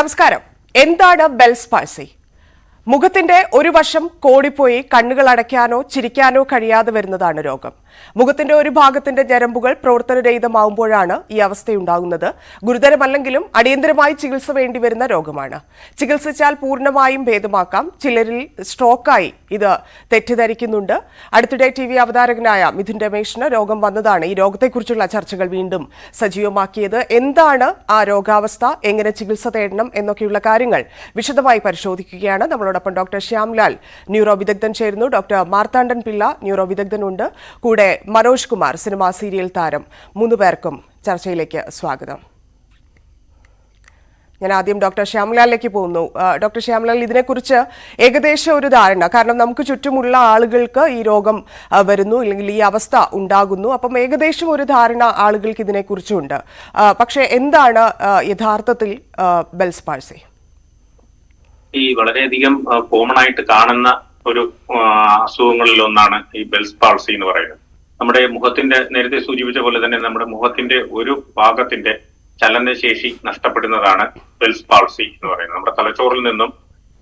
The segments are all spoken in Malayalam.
നമസ്കാരം. എന്താണ് ബെൽസ് പാൾസി? മുഖത്തിന്റെ ഒരു വശം കോടിപ്പോയി കണ്ണുകൾ അടയ്ക്കാനോ ചിരിക്കാനോ കഴിയാതെ വരുന്നതാണ് രോഗം. മുഖത്തിന്റെ ഒരു ഭാഗത്തിന്റെ ഞരമ്പുകൾ പ്രവർത്തനരഹിതമാവുമ്പോഴാണ് ഈ അവസ്ഥയുണ്ടാകുന്നത്. ഗുരുതരമല്ലെങ്കിലും അടിയന്തരമായി ചികിത്സ വേണ്ടിവരുന്ന രോഗമാണ്. ചികിത്സിച്ചാൽ പൂർണ്ണമായും ഭേദമാക്കാം. ചിലരിൽ സ്ട്രോക്കായി ഇത് തെറ്റിദ്ധരിക്കുന്നുണ്ട്. അടുത്തിടെ TV അവതാരകനായ മിഥുൻ രമേശിന് രോഗം വന്നതാണ് ഈ രോഗത്തെക്കുറിച്ചുള്ള ചർച്ചകൾ വീണ്ടും സജീവമാക്കിയത്. എന്താണ് ആ രോഗാവസ്ഥ, എങ്ങനെ ചികിത്സ തേടണം എന്നൊക്കെയുള്ള കാര്യങ്ങൾ വിശദമായി പരിശോധിക്കുകയാണ്. നമ്മളോടൊപ്പം ഡോക്ടർ ശ്യാംലാൽ ന്യൂറോ വിദഗ്ധൻ ചേരുന്നു. ഡോക്ടർ മാർത്താണ്ഡൻ പിള്ള ന്യൂറോ വിദഗ്ധനുണ്ട്. കൂടെ മനോജ് കുമാർ, സിനിമാ സീരിയൽ താരം. 3 പേർക്കും ചർച്ചയിലേക്ക് സ്വാഗതം. ഞാൻ ആദ്യം ഡോക്ടർ ശ്യാംലാലിലേക്ക് പോകുന്നു. ഡോക്ടർ ശ്യാംലാൽ, ഇതിനെക്കുറിച്ച് ഏകദേശം ഒരു ധാരണ, കാരണം നമുക്ക് ചുറ്റുമുള്ള ആളുകൾക്ക് ഈ രോഗം വരുന്നു, അല്ലെങ്കിൽ ഈ അവസ്ഥ ഉണ്ടാകുന്നു. അപ്പം ഏകദേശം ഒരു ധാരണ ആളുകൾക്ക് ഇതിനെക്കുറിച്ചുണ്ട്. പക്ഷേ എന്താണ് യഥാർത്ഥത്തിൽ ബെൽസ് പാൾസി? ഈ വളരെയധികം കോമൺ ആയിട്ട് കാണുന്ന ഒരു അസുഖങ്ങളിൽ ഒന്നാണ് ഈ ബെൽസ് പാൾസി എന്ന് പറയുന്നത്. നമ്മുടെ മുഖത്തിന്റെ, നേരത്തെ സൂചിപ്പിച്ച പോലെ തന്നെ നമ്മുടെ മുഖത്തിന്റെ ഒരു ഭാഗത്തിന്റെ ചലനശേഷി നഷ്ടപ്പെടുന്നതാണ് ബെൽസ് പാൾസി എന്ന് പറയുന്നത്. നമ്മുടെ തലച്ചോറിൽ നിന്നും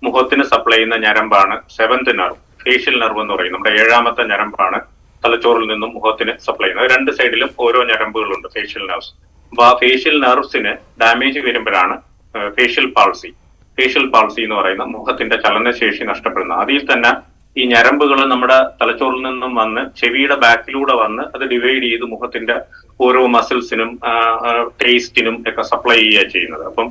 മുഖത്തിന് സപ്ലൈ ചെയ്യുന്ന ഞരമ്പാണ് 7th നെർവ്, ഫേഷ്യൽ നെർവ് എന്ന് പറയും. നമ്മുടെ 7ാമത്തെ ഞരമ്പാണ് തലച്ചോറിൽ നിന്നും മുഖത്തിന് സപ്ലൈ ചെയ്യുന്നത്. 2 സൈഡിലും ഓരോ ഞരമ്പുകളുണ്ട്, ഫേഷ്യൽ നെർവ്സ്. അപ്പൊ ആ ഫേഷ്യൽ നെർവ്സിന് ഡാമേജ് വരുമ്പോഴാണ് ഫേഷ്യൽ പാൾസി എന്ന് പറയുന്ന മുഖത്തിന്റെ ചലനശേഷി നഷ്ടപ്പെടുന്നത്. അതിൽ തന്നെ ഈ ഞരമ്പുകൾ നമ്മുടെ തലച്ചോറിൽ നിന്നും വന്ന് ചെവിയുടെ ബാക്കിലൂടെ വന്ന് അത് ഡിവൈഡ് ചെയ്ത് മുഖത്തിന്റെ ഓരോ മസിൽസിനും ടേസ്റ്റിനും ഒക്കെ സപ്ലൈ ചെയ്യുക ചെയ്യുന്നത്. അപ്പം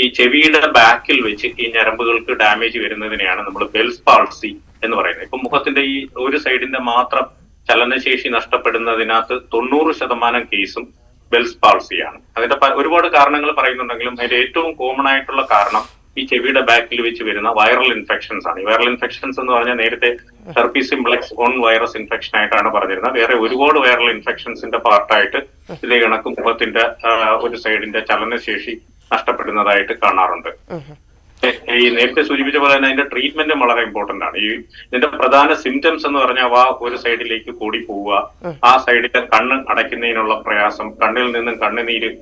ഈ ചെവിയുടെ ബാക്കിൽ വെച്ച് ഈ ഞരമ്പുകൾക്ക് ഡാമേജ് വരുന്നതിനെയാണ് നമ്മൾ ബെൽസ് പാൾസി എന്ന് പറയുന്നത്. ഇപ്പൊ മുഖത്തിന്റെ ഈ ഒരു സൈഡിന്റെ മാത്രം ചലനശേഷി നഷ്ടപ്പെടുന്നതിനകത്ത് 90% കേസും ബെൽസ് പാൾസിയാണ്. അതിന്റെ ഒരുപാട് കാരണങ്ങൾ പറയുന്നുണ്ടെങ്കിലും അതിന്റെ ഏറ്റവും കോമൺ ആയിട്ടുള്ള കാരണം ഈ ചെവിയുടെ ബാക്കിൽ വെച്ച് വരുന്ന വൈറൽ ഇൻഫെക്ഷൻസ് ആണ്. ഈ വൈറൽ ഇൻഫെക്ഷൻസ് എന്ന് പറഞ്ഞാൽ നേരത്തെ herpes simplex on virus infection ആയിട്ടാണ് പറഞ്ഞിരുന്നത്. വേറെ ഒരുപാട് വൈറൽ ഇൻഫെക്ഷൻസിന്റെ പാർട്ടായിട്ട് ഇതേ കണക്ക് മുഖത്തിന്റെ ഒരു സൈഡിന്റെ ചലനശേഷി നഷ്ടപ്പെടുന്നതായിട്ട് കാണാറുണ്ട്. ഈ നേരത്തെ സൂചിപ്പിച്ച പോലെ തന്നെ അതിന്റെ ട്രീറ്റ്മെന്റും വളരെ ഇമ്പോർട്ടന്റ് ആണ്. ഇതിന്റെ പ്രധാന സിംറ്റംസ് എന്ന് പറഞ്ഞാൽ ഒരു സൈഡിലേക്ക് കൂടി പോവുക, ആ സൈഡിലെ കണ്ണ് അടയ്ക്കുന്നതിനുള്ള പ്രയാസം, കണ്ണിൽ നിന്നും കണ്ണുനീര്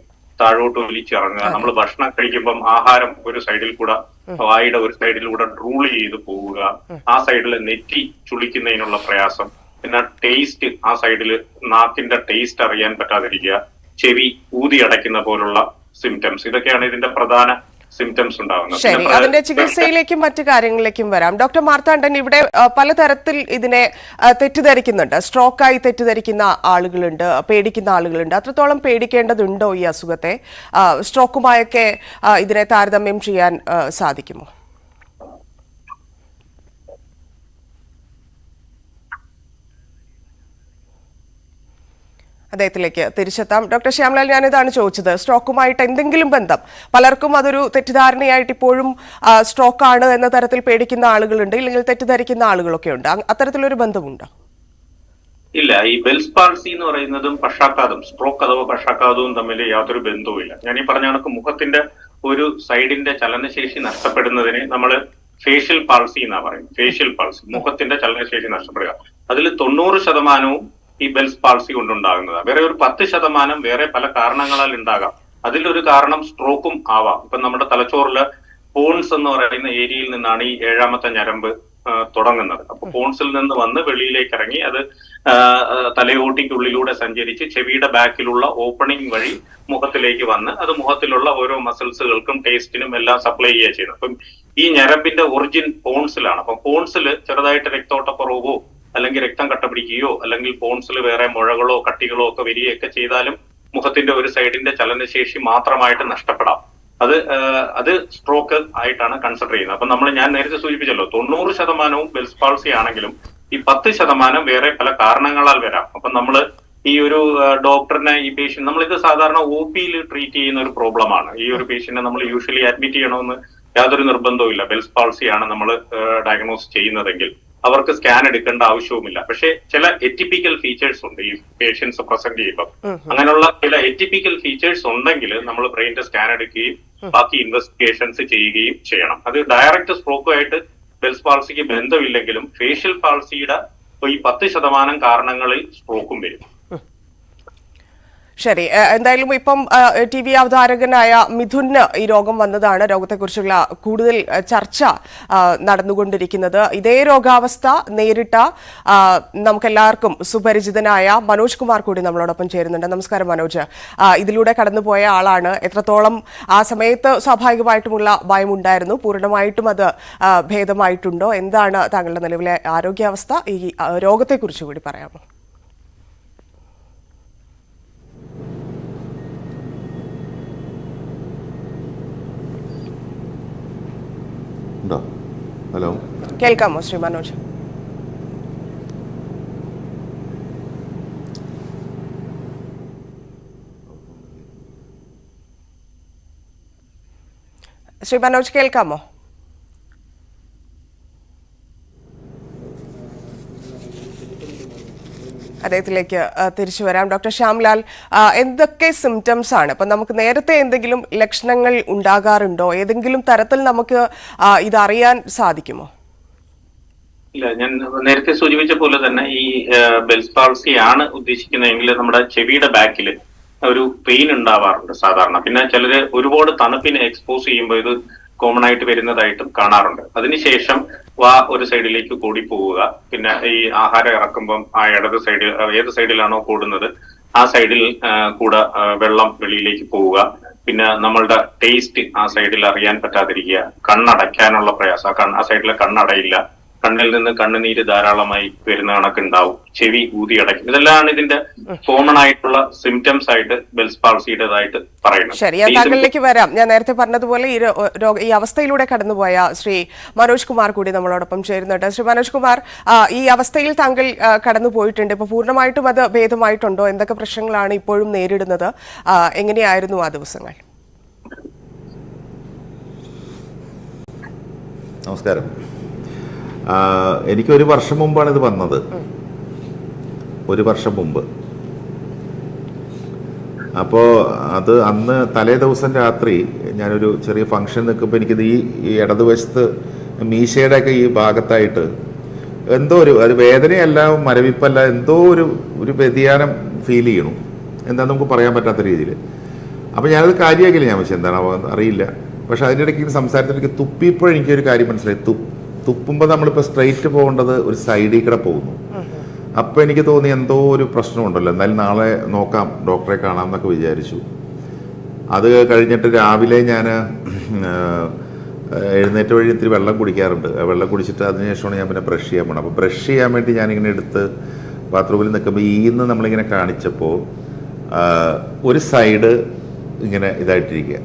താഴോട്ട് ഒലിച്ചിറങ്ങുക, നമ്മൾ ഭക്ഷണം കഴിക്കുമ്പം ആഹാരം ഒരു സൈഡിൽ കൂടെ, വായുടെ ഒരു സൈഡിലൂടെ ഡ്രൂൾ ചെയ്ത് പോവുക, ആ സൈഡിൽ നെറ്റി ചുളിക്കുന്നതിനുള്ള പ്രയാസം, പിന്നെ ടേസ്റ്റ്, ആ സൈഡിൽ നാക്കിന്റെ ടേസ്റ്റ് അറിയാൻ പറ്റാതിരിക്കുക, ചെവി ഊതി അടയ്ക്കുന്ന പോലുള്ള സിംറ്റംസ്, ഇതൊക്കെയാണ് ഇതിന്റെ പ്രധാന സിംറ്റംസ് ഉണ്ടാകുന്നത്. ശരി, അതിന്റെ ചികിത്സയിലേക്കും മറ്റു കാര്യങ്ങളിലേക്കും വരാം. ഡോക്ടർ മാർത്താണ്ഡൻ, ഇവിടെ പലതരത്തിൽ ഇതിനെ തെറ്റിദ്ധരിക്കുന്നുണ്ട്. സ്ട്രോക്കായി തെറ്റിദ്ധരിക്കുന്ന ആളുകളുണ്ട്, പേടിക്കുന്ന ആളുകളുണ്ട്. അത്രത്തോളം പേടിക്കേണ്ടതുണ്ടോ ഈ അസുഖത്തെ? സ്ട്രോക്കുമായൊക്കെ ഇതിനെ താരതമ്യം ചെയ്യാൻ സാധിക്കുമോ? അദ്ദേഹത്തിലേക്ക് തിരിച്ചെത്താം. ഡോക്ടർ ശ്യാംലാൽ, ഞാനിതാണ് ചോദിച്ചത്, സ്ട്രോക്കുമായിട്ട് എന്തെങ്കിലും ബന്ധം? പലർക്കും അതൊരു തെറ്റിദ്ധാരണയായിട്ട് ഇപ്പോഴും സ്ട്രോക്കാണ് എന്ന തരത്തിൽ പേടിക്കുന്ന ആളുകളുണ്ട്, ഇല്ലെങ്കിൽ തെറ്റിദ്ധരിക്കുന്ന ആളുകളൊക്കെ ഉണ്ട്. അത്തരത്തിലൊരു ബന്ധമുണ്ടോ? ഇല്ല. ഈ ബെൽസ് പാൾസി എന്ന് പറയുന്നതും പക്ഷാഘാതം, സ്ട്രോക്ക് അഥവാ പക്ഷാഘാതവും തമ്മിൽ യാതൊരു ബന്ധവുമില്ല. ഞാൻ ഈ പറഞ്ഞ കണക്ക് മുഖത്തിന്റെ ഒരു സൈഡിന്റെ ചലനശേഷി നഷ്ടപ്പെടുന്നതിന് നമ്മൾ ഫേഷ്യൽ പാൾസി എന്നാ പറയും. ഫേഷ്യൽ പാൾസി, മുഖത്തിന്റെ ചലനശേഷി നഷ്ടപ്പെടുക. അതിൽ 90% ഈ ബെൽസ് പാൾസി കൊണ്ടുണ്ടാകുന്നതാണ്. വേറെ ഒരു 10% വേറെ പല കാരണങ്ങളാൽ ഉണ്ടാകാം. അതിലൊരു കാരണം സ്ട്രോക്കും ആവാം. ഇപ്പൊ നമ്മുടെ തലച്ചോറില് പോൺസ് എന്ന് പറയുന്ന ഏരിയയിൽ നിന്നാണ് ഈ 7ാമത്തെ ഞരമ്പ് തുടങ്ങുന്നത്. അപ്പൊ പോൺസിൽ നിന്ന് വന്ന് വെളിയിലേക്ക് ഇറങ്ങി അത് തലയോട്ടിക്കുള്ളിലൂടെ സഞ്ചരിച്ച് ചെവിയുടെ ബാക്കിലുള്ള ഓപ്പണിംഗ് വഴി മുഖത്തിലേക്ക് വന്ന് അത് മുഖത്തിലുള്ള ഓരോ മസിൽസുകൾക്കും ടേസ്റ്റിനും എല്ലാം സപ്ലൈ ചെയ്യുക ചെയ്യുന്നത്. അപ്പം ഈ ഞരമ്പിന്റെ ഒറിജിൻ പോൺസിലാണ്. അപ്പൊ പോൺസിൽ ചെറുതായിട്ട് രക്തോട്ടക്കുറവോ അല്ലെങ്കിൽ രക്തം കട്ടപിടിക്കുകയോ അല്ലെങ്കിൽ പോൺസിൽ വേറെ മുഴകളോ കട്ടികളോ ഒക്കെ വരികയൊക്കെ ചെയ്താലും മുഖത്തിന്റെ ഒരു സൈഡിന്റെ ചലനശേഷി മാത്രമായിട്ട് നഷ്ടപ്പെടാം. അത് സ്ട്രോക്ക് ആയിട്ടാണ് കൺസിഡർ ചെയ്യുന്നത്. അപ്പൊ ഞാൻ നേരത്തെ സൂചിപ്പിച്ചല്ലോ, 90% ബെൽസ് പാൾസി ആണെങ്കിലും ഈ 10% വേറെ പല കാരണങ്ങളാൽ വരാം. അപ്പൊ നമ്മള് ഈ ഒരു ഡോക്ടറിനെ, ഈ പേഷ്യന്റ്, നമ്മളിത് സാധാരണ OP-യിൽ ട്രീറ്റ് ചെയ്യുന്ന ഒരു പ്രോബ്ലമാണ്. ഈ ഒരു പേഷ്യന്റിനെ നമ്മൾ യൂഷ്വലി അഡ്മിറ്റ് ചെയ്യണമെന്ന് യാതൊരു നിർബന്ധവും ഇല്ല. ബെൽസ് പാൾസി ആണ് നമ്മൾ ഡയഗ്നോസ് ചെയ്യുന്നതെങ്കിൽ അവർക്ക് സ്കാൻ എടുക്കേണ്ട ആവശ്യവുമില്ല. പക്ഷെ ചില എറ്റിപ്പിക്കൽ ഫീച്ചേഴ്സ് ഉണ്ട് ഈ പേഷ്യൻസ് പ്രസന്റ് ചെയ്യുമ്പോൾ. അങ്ങനെയുള്ള ചില എറ്റിപ്പിക്കൽ ഫീച്ചേഴ്സ് ഉണ്ടെങ്കിൽ നമ്മൾ ബ്രെയിനിന്റെ സ്കാൻ എടുക്കുകയും ബാക്കി ഇൻവെസ്റ്റിഗേഷൻസ് ചെയ്യുകയും ചെയ്യണം. അത് ഡയറക്റ്റ് സ്ട്രോക്കുമായിട്ട് ബെൽസ് പാൾസിക്ക് ബന്ധമില്ലെങ്കിലും ഫേഷ്യൽ പാൾസിയുടെ ഈ 10% കാരണങ്ങളിൽ സ്ട്രോക്കും വരും. ശരി, എന്തായാലും ഇപ്പം TV അവതാരകനായ മിഥുന് ഈ രോഗം വന്നതാണ് രോഗത്തെക്കുറിച്ചുള്ള കൂടുതൽ ചർച്ച നടന്നുകൊണ്ടിരിക്കുന്നത്. ഇതേ രോഗാവസ്ഥ നേരിട്ട നമുക്കെല്ലാവർക്കും സുപരിചിതനായ മനോജ് കുമാർ കൂടി നമ്മളോടൊപ്പം ചേരുന്നുണ്ട്. നമസ്കാരം മനോജ്. ഇതിലൂടെ കടന്നുപോയ ആളാണ്. എത്രത്തോളം ആ സമയത്ത് സ്വാഭാവികമായിട്ടുമുള്ള ഭയമുണ്ടായിരുന്നു, പൂർണ്ണമായിട്ടും അത് ഭേദമായിട്ടുണ്ടോ? എന്താണ് താങ്കളുടെ നിലവിലെ ആരോഗ്യാവസ്ഥ? ഈ രോഗത്തെക്കുറിച്ച് കൂടി പറയാമോ? ഹലോ, കേൾക്കാമോ ശ്രീ മനോജ്? ശ്രീ മനോജ് കേൾക്കാമോ? അദ്ദേഹത്തിലേക്ക് തിരിച്ചു വരാം. ഡോക്ടർ ശ്യാംലാൽ, എന്തൊക്കെ സിംറ്റംസ് ആണ്? ഇപ്പം നമുക്ക് നേരത്തെ എന്തെങ്കിലും ലക്ഷണങ്ങൾ ഉണ്ടാകാറുണ്ടോ? ഏതെങ്കിലും തരത്തിൽ നമുക്ക് ഇതറിയാൻ സാധിക്കുമോ? ഇല്ല, ഞാൻ നേരത്തെ സൂചിപ്പിച്ച പോലെ തന്നെ ഈ ബെൽസ് പാൾസി ആണ് ഉദ്ദേശിക്കുന്നതെങ്കിൽ നമ്മുടെ ചെവിയുടെ ബാക്കിൽ ഒരു പെയിൻ ഉണ്ടാവാറുണ്ട് സാധാരണ. പിന്നെ ചിലര് ഒരുപാട് തണുപ്പിനെ എക്സ്പോസ് ചെയ്യുമ്പോൾ ഇത് കോമൺ ആയിട്ട് വരുന്നതായിട്ടും കാണാറുണ്ട്. അതിനുശേഷം ഒരു സൈഡിലേക്ക് കൂടി പോവുക, പിന്നെ ഈ ആഹാരം ഇറക്കുമ്പം ആ ഇടത് സൈഡിൽ ഏത് സൈഡിലാണോ കൂടുന്നത് ആ സൈഡിൽ കൂടെ വെള്ളം വെളിയിലേക്ക് പോവുക, പിന്നെ നമ്മളുടെ ടേസ്റ്റ് ആ സൈഡിൽ അറിയാൻ പറ്റാതിരിക്കുക, കണ്ണടയ്ക്കാനുള്ള പ്രയാസം, ആ സൈഡിലെ കണ്ണടയില്ല, കണ്ണിൽ നിന്ന് കണ്ണുനീര് ധാരാളമായി വരുന്ന കണക്കുണ്ടാവും, ചെവി ഊതി അടയ്ക്കും. ഇതെല്ലാം ഇതിന്റെ കോമൺ ആയിട്ടുള്ള സിംറ്റംസ് ആയിട്ട് ബെൽസ് പാൾസിയുടേതായിട്ട് പറയുന്നത്. ശരി, ഞാൻ താങ്കളിലേക്ക് വരാം. ഞാൻ നേരത്തെ പറഞ്ഞതുപോലെ ഈ അവസ്ഥയിലൂടെ കടന്നുപോയ ശ്രീ മനോജ് കുമാർ കൂടി നമ്മളോടൊപ്പം ചേരുന്നുണ്ട്. ശ്രീ മനോജ് കുമാർ, ഈ അവസ്ഥയിൽ താങ്കൾ കടന്നുപോയിട്ടുണ്ട്. ഇപ്പൊ പൂർണ്ണമായിട്ടും അത് ഭേദമായിട്ടുണ്ടോ? എന്തൊക്കെ പ്രശ്നങ്ങളാണ് ഇപ്പോഴും നേരിടുന്നത്? എങ്ങനെയായിരുന്നു ആ ദിവസങ്ങൾ? നമസ്കാരം. എനിക്കൊരു വർഷം മുമ്പാണ് ഇത് വന്നത്. ഒരു വർഷം മുമ്പ്. അപ്പോൾ അത് അന്ന് തലേ ദിവസം രാത്രി ഞാനൊരു ചെറിയ ഫംഗ്ഷൻ നിൽക്കുമ്പോൾ എനിക്കിത് ഈ ഇടതുവശത്ത് മീശയുടെ ഒക്കെ ഈ ഭാഗത്തായിട്ട് എന്തോ അത് വേദനയല്ല, മരവിപ്പല്ല, എന്തോ ഒരു വ്യതിയാനം ഫീൽ ചെയ്യണു. എന്താ നമുക്ക് പറയാൻ പറ്റാത്ത രീതിയിൽ. അപ്പോൾ ഞാനത് കാര്യമാക്കില്ല. ഞാൻ പക്ഷെ എന്താണോ അറിയില്ല. പക്ഷെ അതിൻ്റെ ഇടയ്ക്ക് സംസാരത്തിൽ എനിക്ക് തുപ്പിയപ്പോഴും എനിക്കൊരു കാര്യം മനസ്സിലായി. തുപ്പുമ്പോൾ നമ്മളിപ്പോൾ സ്ട്രെയിറ്റ് പോകേണ്ടത് ഒരു സൈഡിൽ കൂടെ പോകുന്നു. അപ്പോൾ എനിക്ക് തോന്നി എന്തോ ഒരു പ്രശ്നമുണ്ടല്ലോ, എന്നാലും നാളെ നോക്കാം, ഡോക്ടറെ കാണാം എന്നൊക്കെ വിചാരിച്ചു. അത് കഴിഞ്ഞിട്ട് രാവിലെ ഞാൻ എഴുന്നേറ്റ് വഴി ഇത്തിരി വെള്ളം കുടിക്കാറുണ്ട്. വെള്ളം കുടിച്ചിട്ട് അതിനുശേഷമാണ് ഞാൻ പിന്നെ ബ്രഷ് ചെയ്യാൻ പോകണം. അപ്പോൾ ബ്രഷ് ചെയ്യാൻ വേണ്ടി ഞാനിങ്ങനെ എടുത്ത് ബാത്റൂമിൽ നിൽക്കുമ്പോൾ ഈന്ന് നമ്മളിങ്ങനെ കാണിച്ചപ്പോൾ ഒരു സൈഡ് ഇങ്ങനെ ഇതായിട്ടിരിക്കുക,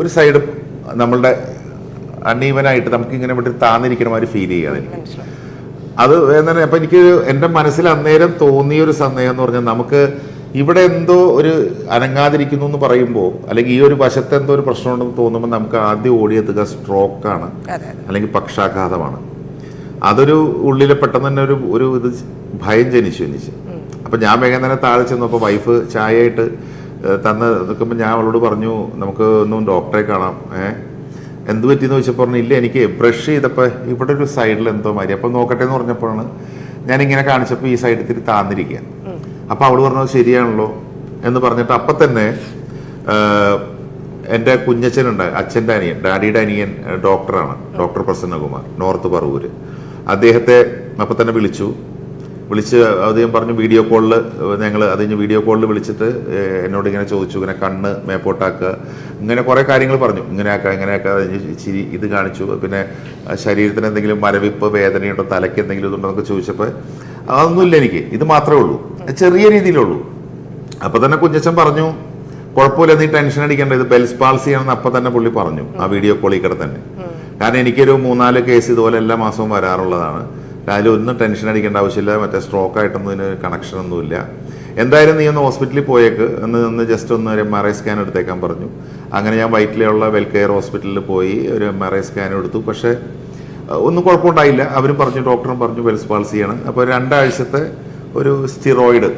ഒരു സൈഡ് നമ്മളുടെ അൺഈവനായിട്ട് നമുക്കിങ്ങനെ വിട്ട് താന്നിരിക്കണ മാതിരി ഫീൽ ചെയ്യുകയാണ് എനിക്ക്. അത് എന്താണ് അപ്പം എനിക്ക് എൻ്റെ മനസ്സിൽ അന്നേരം തോന്നിയൊരു സന്ദേഹം എന്ന് പറഞ്ഞാൽ, നമുക്ക് ഇവിടെ എന്തോ ഒരു അനങ്ങാതിരിക്കുന്നു എന്ന് പറയുമ്പോൾ, അല്ലെങ്കിൽ ഈ ഒരു വശത്ത് എന്തോ ഒരു പ്രശ്നമുണ്ടെന്ന് തോന്നുമ്പോൾ നമുക്ക് ആദ്യം ഓടിയെത്തുക സ്ട്രോക്കാണ്, അല്ലെങ്കിൽ പക്ഷാഘാതമാണ്. അതൊരു ഉള്ളിൽ പെട്ടെന്ന് തന്നെ ഒരു ഇത് ഭയം ജനിച്ചു എനിക്ക്. അപ്പം ഞാൻ വേഗം തന്നെ താഴെ ചെന്നപ്പോൾ വൈഫ് ചായയായിട്ട് നിൽക്കുമ്പോൾ ഞാൻ അവളോട് പറഞ്ഞു, നമുക്ക് ഒന്നും ഡോക്ടറെ കാണാം. എന്ത് പറ്റിയെന്ന് ചോദിച്ചപ്പോൾ പറഞ്ഞു, ഇല്ല എനിക്ക് ബ്രഷ് ചെയ്തപ്പോൾ ഇവിടെ ഒരു സൈഡിൽ എന്തോ മാതിരി. അപ്പം നോക്കട്ടെ എന്ന് പറഞ്ഞപ്പോഴാണ് ഞാനിങ്ങനെ കാണിച്ചപ്പോൾ ഈ സൈഡിൽ ഇത്തിരി താന്നിരിക്കുക. അപ്പം അവള് പറഞ്ഞത് ശരിയാണല്ലോ എന്ന് പറഞ്ഞിട്ട് അപ്പം തന്നെ എൻ്റെ കുഞ്ഞച്ഛനുണ്ട്, അച്ഛൻ്റെ അനിയൻ, ഡാഡിയുടെ അനിയൻ ഡോക്ടറാണ്, ഡോക്ടർ പ്രസന്നകുമാർ, നോർത്ത് പറവൂര്. അദ്ദേഹത്തെ അപ്പം തന്നെ വിളിച്ച് അദ്ദേഹം പറഞ്ഞു വീഡിയോ കോളിൽ വീഡിയോ കോളിൽ വിളിച്ചിട്ട് എന്നോട് ഇങ്ങനെ ചോദിച്ചു, ഇങ്ങനെ കണ്ണ് മേപ്പോട്ടാക്കുക, ഇങ്ങനെ കുറേ കാര്യങ്ങൾ പറഞ്ഞു, ഇങ്ങനെയാക്കുക ചിരി ഇത് കാണിച്ചു. പിന്നെ ശരീരത്തിന് എന്തെങ്കിലും മരവിപ്പ് വേദനയുണ്ടോ, തലയ്ക്ക് എന്തെങ്കിലും ഇതുണ്ടോ എന്നൊക്കെ ചോദിച്ചപ്പോൾ അതൊന്നുമില്ല, എനിക്ക് ഇത് മാത്രമേ ഉള്ളൂ, ചെറിയ രീതിയിലുള്ളൂ. അപ്പോൾ തന്നെ കുഞ്ഞച്ഛൻ പറഞ്ഞു, കുഴപ്പമില്ല, നീ ടെൻഷൻ അടിക്കേണ്ട, ഇത് ബെൽസ് പാൾസി ആണെന്ന് അപ്പം തന്നെ പുള്ളി പറഞ്ഞു ആ വീഡിയോ കോളിൽ കൂടെ തന്നെ. കാരണം എനിക്കൊരു 3-4 കേസ് ഇതുപോലെ എല്ലാ മാസവും വരാറുള്ളതാണ്. അതിലൊന്നും ടെൻഷൻ അടിക്കേണ്ട ആവശ്യമില്ല, മറ്റേ സ്ട്രോക്ക് ആയിട്ടൊന്നും ഇതിന് കണക്ഷൻ ഒന്നുമില്ല. എന്തായാലും നീ ഒന്ന് ഹോസ്പിറ്റലിൽ പോയേക്ക്, ഒന്ന് ജസ്റ്റ് ഒന്ന് ഒരു MRI സ്കാൻ എടുത്തേക്കാൻ പറഞ്ഞു. അങ്ങനെ ഞാൻ വൈറ്റിലുള്ള വെൽകെയർ ഹോസ്പിറ്റലിൽ പോയി ഒരു MRI സ്കാൻ എടുത്തു. പക്ഷേ ഒന്നും കുഴപ്പമുണ്ടായില്ല. അവരും പറഞ്ഞു, ഡോക്ടറും പറഞ്ഞു ബെൽസ് പാൾസിയാണ്. അപ്പോൾ 2 ആഴ്ചത്തെ ഒരു സ്റ്റിറോയിഡ്